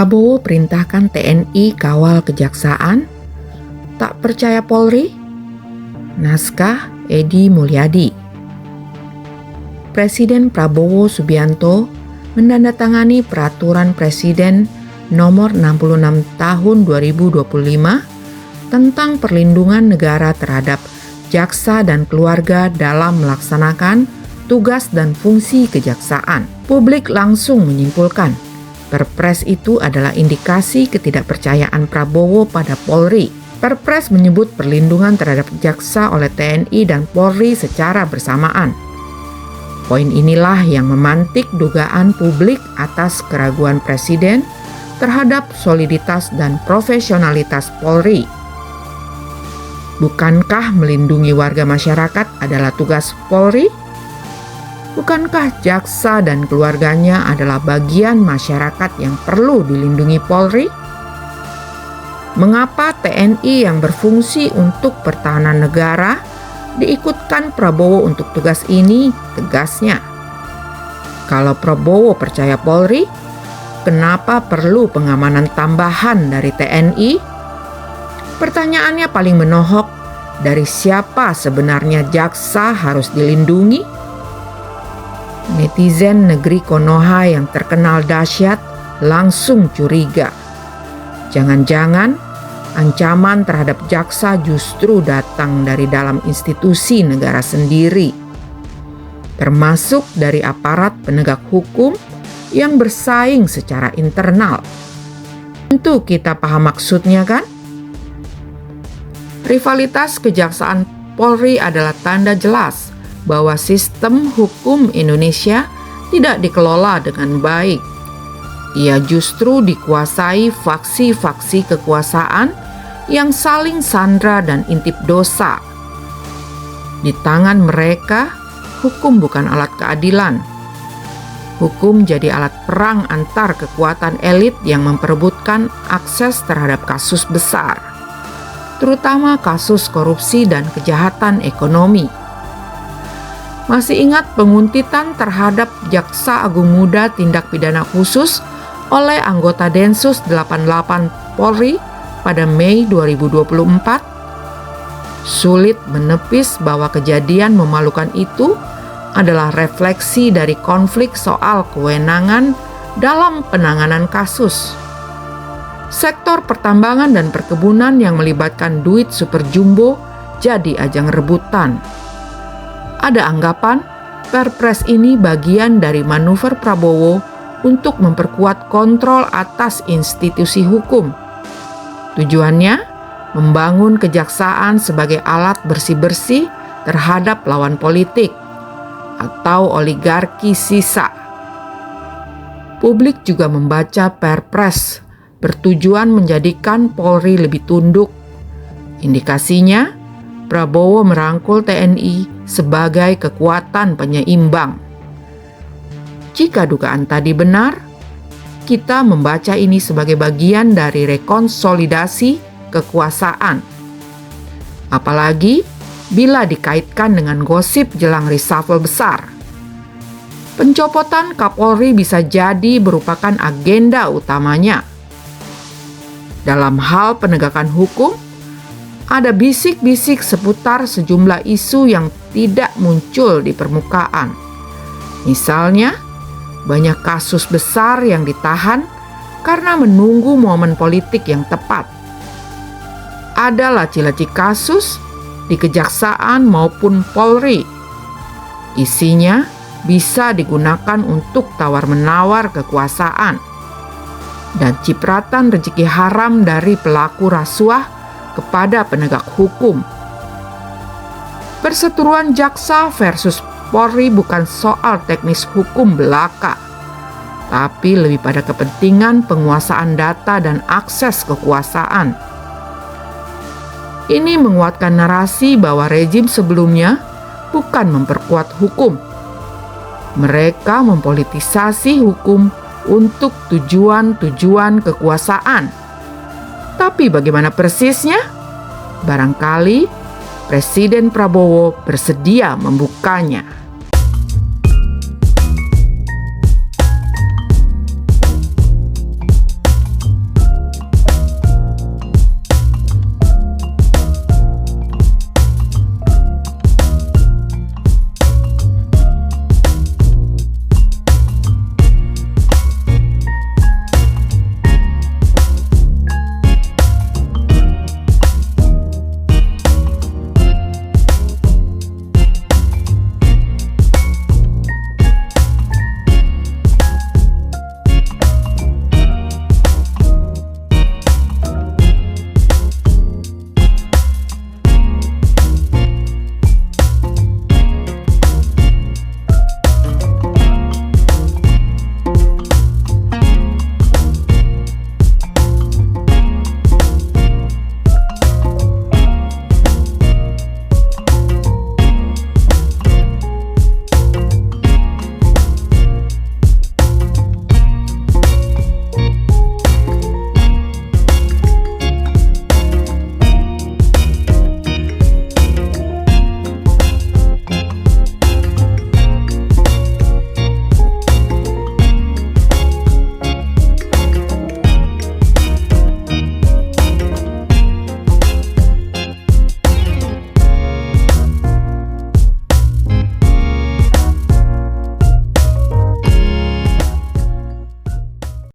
Prabowo perintahkan TNI kawal kejaksaan, tak percaya Polri? Naskah Edi Mulyadi. Presiden Prabowo Subianto menandatangani Peraturan Presiden Nomor 66 Tahun 2025 tentang perlindungan negara terhadap jaksa dan keluarga dalam melaksanakan tugas dan fungsi kejaksaan. Publik langsung menyimpulkan Perpres itu adalah indikasi ketidakpercayaan Prabowo pada Polri. Perpres menyebut perlindungan terhadap jaksa oleh TNI dan Polri secara bersamaan. Poin inilah yang memantik dugaan publik atas keraguan Presiden terhadap soliditas dan profesionalitas Polri. Bukankah melindungi warga masyarakat adalah tugas Polri? Bukankah jaksa dan keluarganya adalah bagian masyarakat yang perlu dilindungi Polri? Mengapa TNI yang berfungsi untuk pertahanan negara diikutkan Prabowo untuk tugas ini? Tegasnya, kalau Prabowo percaya Polri, kenapa perlu pengamanan tambahan dari TNI? Pertanyaannya paling menohok, dari siapa sebenarnya jaksa harus dilindungi? Netizen negeri Konoha yang terkenal dahsyat langsung curiga. Jangan-jangan ancaman terhadap jaksa justru datang dari dalam institusi negara sendiri, termasuk dari aparat penegak hukum yang bersaing secara internal. Tentu kita paham maksudnya, kan? Rivalitas kejaksaan Polri adalah tanda jelas bahwa sistem hukum Indonesia tidak dikelola dengan baik. Ia justru dikuasai faksi-faksi kekuasaan yang saling sandra dan intip dosa. Di tangan mereka, hukum bukan alat keadilan. Hukum jadi alat perang antar kekuatan elit yang memperebutkan akses terhadap kasus besar, terutama kasus korupsi dan kejahatan ekonomi. Masih ingat penguntitan terhadap Jaksa Agung Muda Tindak Pidana Khusus oleh anggota Densus 88 Polri pada Mei 2024? Sulit menepis bahwa kejadian memalukan itu adalah refleksi dari konflik soal kewenangan dalam penanganan kasus. Sektor pertambangan dan perkebunan yang melibatkan duit super jumbo jadi ajang rebutan. Ada anggapan Perpres ini bagian dari manuver Prabowo untuk memperkuat kontrol atas institusi hukum. Tujuannya membangun kejaksaan sebagai alat bersih-bersih terhadap lawan politik atau oligarki sisa. Publik juga membaca Perpres bertujuan menjadikan Polri lebih tunduk. Indikasinya, Prabowo merangkul TNI sebagai kekuatan penyeimbang. Jika dugaan tadi benar, kita membaca ini sebagai bagian dari rekonsolidasi kekuasaan. Apalagi bila dikaitkan dengan gosip jelang reshuffle besar. Pencopotan Kapolri bisa jadi merupakan agenda utamanya. Dalam hal penegakan hukum, ada bisik-bisik seputar sejumlah isu yang tidak muncul di permukaan. Misalnya, banyak kasus besar yang ditahan karena menunggu momen politik yang tepat. Ada laci-laci kasus di kejaksaan maupun Polri. Isinya bisa digunakan untuk tawar-menawar kekuasaan dan cipratan rezeki haram dari pelaku rasuah kepada penegak hukum. Perseteruan jaksa versus Polri bukan soal teknis hukum belaka, tapi lebih pada kepentingan penguasaan data dan akses kekuasaan. Ini menguatkan narasi bahwa rejim sebelumnya bukan memperkuat hukum. Mereka mempolitisasi hukum untuk tujuan-tujuan kekuasaan. Tapi bagaimana persisnya? Barangkali Presiden Prabowo bersedia membukanya.